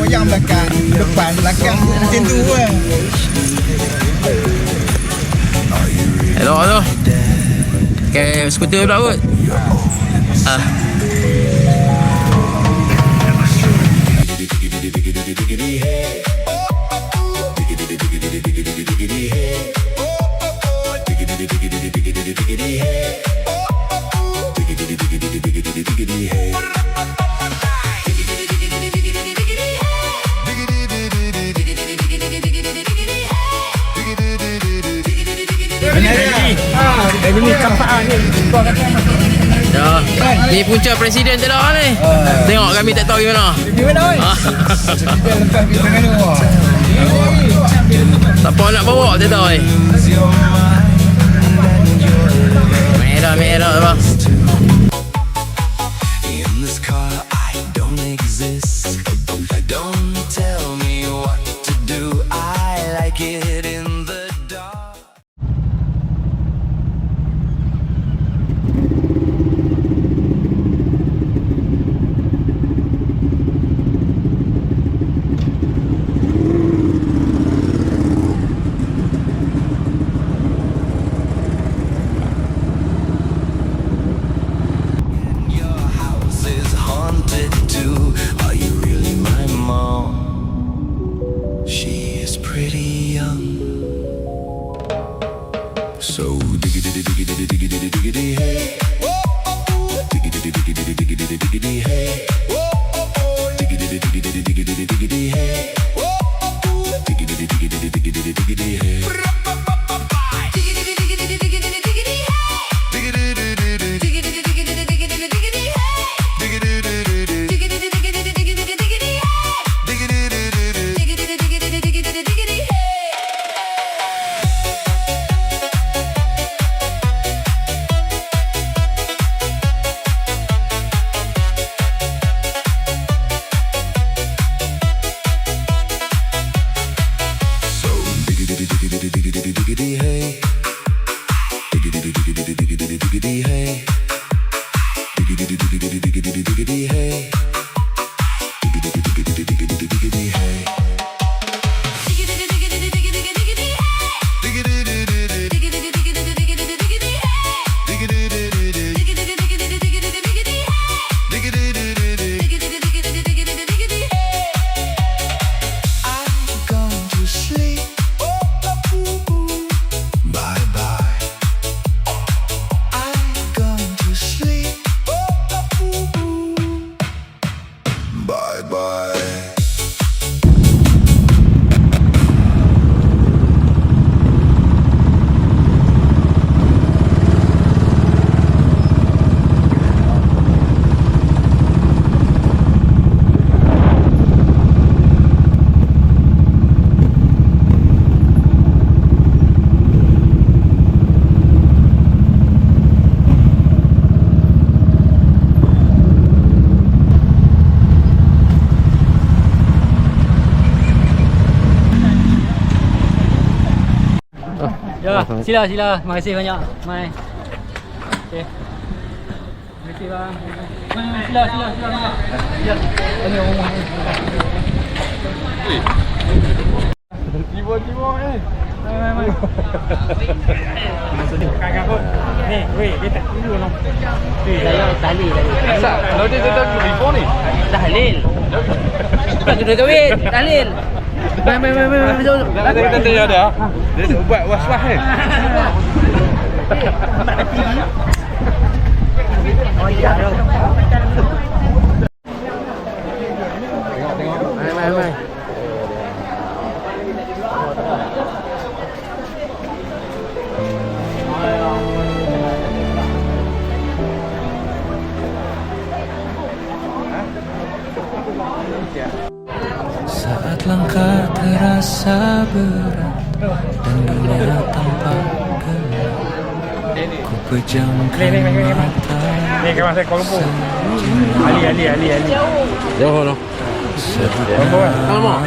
Yang belakang, depan, belakang macam tu lah. Elok tu. Pakai skuter pula kot. Ini kampaan ni. Dah. Ni punca presiden je dah ni. Tengok kami tak tahu gimana. Gimana oi? Kita lepas bintang ni. Tak apa nak bawa tak tahu ni. Merah bang. So diggity diggity diggity diggity hey, diggity diggity diggity diggity hey, diggity diggity diggity diggity hey, diggity diggity diggity diggity hey. Ya, sila. Terima kasih banyak. Mai. Okey. Terima kasih bang. Sila. Ya. Ini rumah ni. Tiba-tiba ni. Mai. Kakak pun. Ni, weh, dia tak dulu noh. Saya tahlil tadi. Kalau dia tak telefon ni. Tahlil. Tak sudah kahwin, tahlil. Mai. Kita tanya dia. Dia buat was-was ni. Mai. Saat langkah terasa berat dan dunia tampak gelap, ku pejamkan mata. Ni kawan saya Kuala Lumpur. Ali. Jauh lah. Alamak.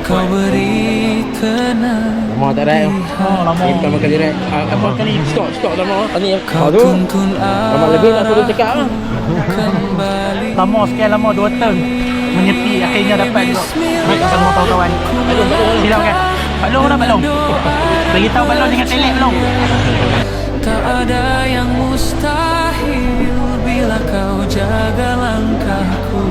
Kau beri tenang. Lama tak ada. lama. Ini pertama kali rek. Apa kali? Stok lama. Ini Kau tu. tuntun Lama lebih tak perlu cakap lah. kembali. Lama sekian lama 2 tahun menyepi akhirnya dapat juga. Baik sama kawan-kawan. Silau kan? Pak Long dah Pak Long. Bagi tahu Pak Long dengan telek Pak Long. Tak ada yang mustahil bila kau jaga langkahku.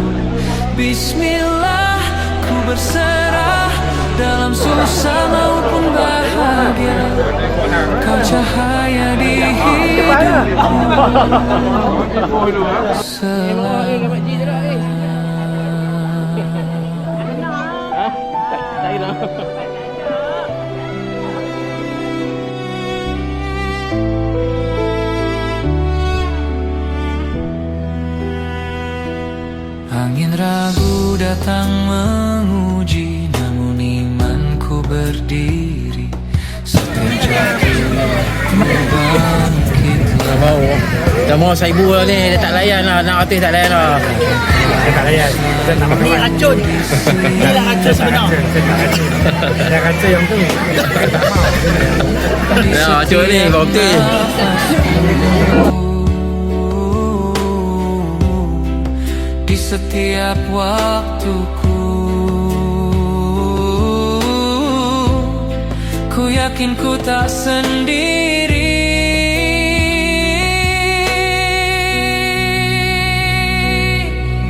Bismillah, ku berserah dalam susah maupun bahagia. Kau cahaya di hidupku Angin ragu datang menguji, namun imanku berdiri. Setiap jatuh bangkitlah. Dah mau seribu lah ni. Dia tak layan lah. Nak artis tak layan lah. Saya tak layan. Saya nak makan. Ni racun. Ni lah racun sebenar. Saya kata yang tu. Ya, racun ni. Bukti. Di setiap waktuku, ku yakin ku tak sendiri.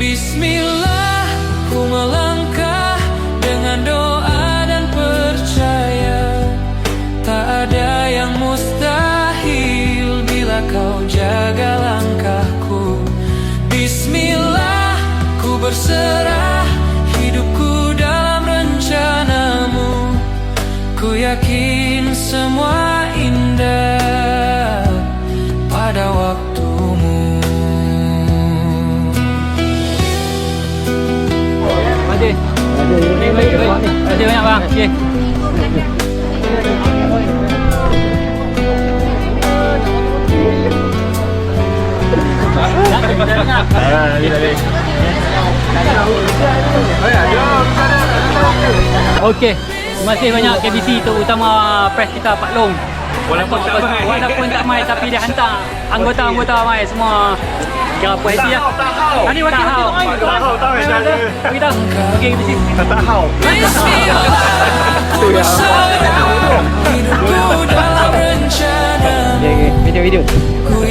Bismillah, ku melangkah dengan doa dan percaya. Tak ada yang mustahil bila kau jaga langkahku. Bismillah, ku berserah hidupku dalam rencanamu. Ku yakin semua indah pada waktumu. Terima kasih banyak bang. Okay. Okey, terima kasih banyak KBC terutama press kita Pak Long. Walaupun tak mai tapi dia hantar anggota-anggota mai semua kira puas hati lah. Tadi wakil tahu kita okey KBC tahu. Ku berserah hidupku dalam rencanamu. Video. Ku